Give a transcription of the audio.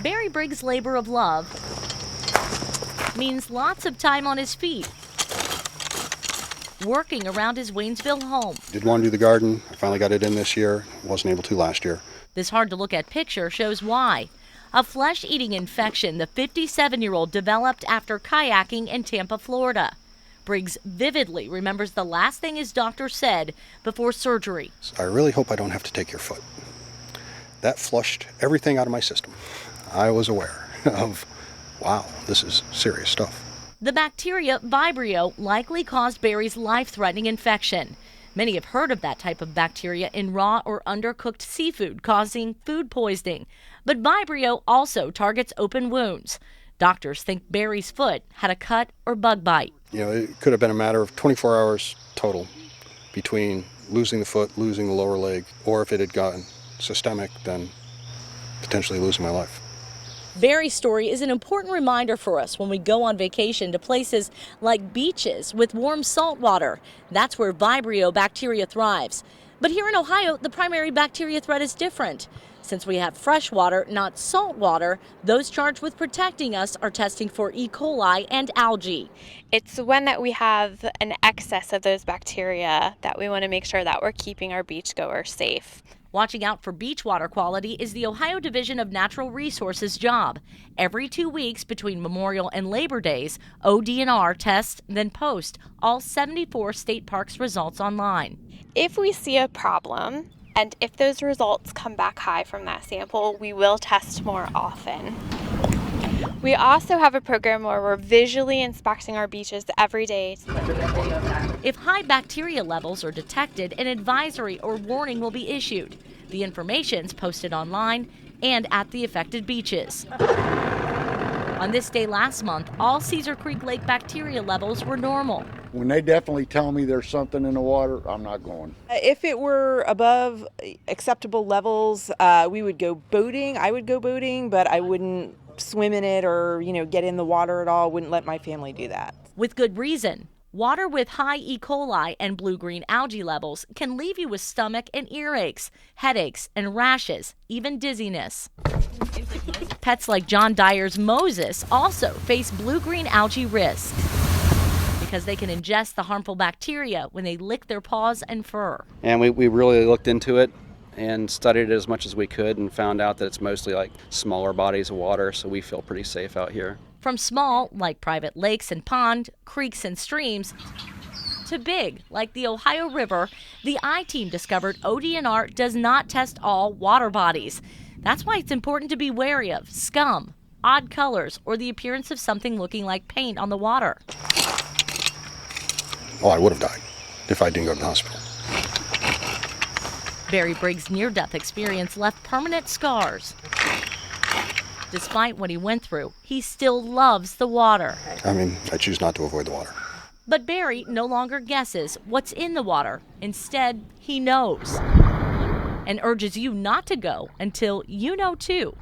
Barry Briggs' labor of love means lots of time on his feet, working around his Waynesville home. Did want to do the garden. I finally got it in this year. Wasn't able to last year. This hard-to-look-at picture shows why. A flesh-eating infection the 57-year-old developed after kayaking in Tampa, Florida. Briggs vividly remembers the last thing his doctor said before surgery. I really hope I don't have to take your foot. That flushed everything out of my system. I was aware of, wow, this is serious stuff. The bacteria Vibrio likely caused Barry's life-threatening infection. Many have heard of that type of bacteria in raw or undercooked seafood, causing food poisoning. But Vibrio also targets open wounds. Doctors think Barry's foot had a cut or bug bite. It could have been a matter of 24 hours total between losing the foot, losing the lower leg, or if it had gotten systemic, then potentially losing my life. Barry's story is an important reminder for us when we go on vacation to places like beaches with warm salt water. That's where Vibrio bacteria thrives. But here in Ohio, the primary bacteria threat is different. Since we have fresh water, not salt water, those charged with protecting us are testing for E. coli and algae. It's when that we have an excess of those bacteria that we want to make sure that we're keeping our beachgoers safe. Watching out for beach water quality is the Ohio Division of Natural Resources job. Every 2 weeks between Memorial and Labor Days, ODNR tests, then post all 74 state parks results online. If we see a problem, and if those results come back high from that sample, we will test more often. We also have a program where we're visually inspecting our beaches every day. If high bacteria levels are detected, an advisory or warning will be issued. The information's posted online and at the affected beaches. On this day last month, all Cedar Creek Lake bacteria levels were normal. When they definitely tell me there's something in the water, I'm not going. If it were above acceptable levels, we would go boating. I would go boating, but I wouldn't swim in it or, get in the water at all. Wouldn't let my family do that. With good reason. Water with high E. coli and blue-green algae levels can leave you with stomach and earaches, headaches and rashes, even dizziness. Pets like John Dyer's Moses also face blue-green algae risk because they can ingest the harmful bacteria when they lick their paws and fur. And we really looked into it and studied it as much as we could and found out that it's mostly like smaller bodies of water, so we feel pretty safe out here. From small, like private lakes and ponds, creeks and streams, to big, like the Ohio River, the I-Team discovered ODNR does not test all water bodies. That's why it's important to be wary of scum, odd colors, or the appearance of something looking like paint on the water. Oh, I would have died if I didn't go to the hospital. Barry Briggs' near-death experience left permanent scars. Despite what he went through, he still loves the water. I choose not to avoid the water. But Barry no longer guesses what's in the water. Instead, he knows and urges you not to go until you know too.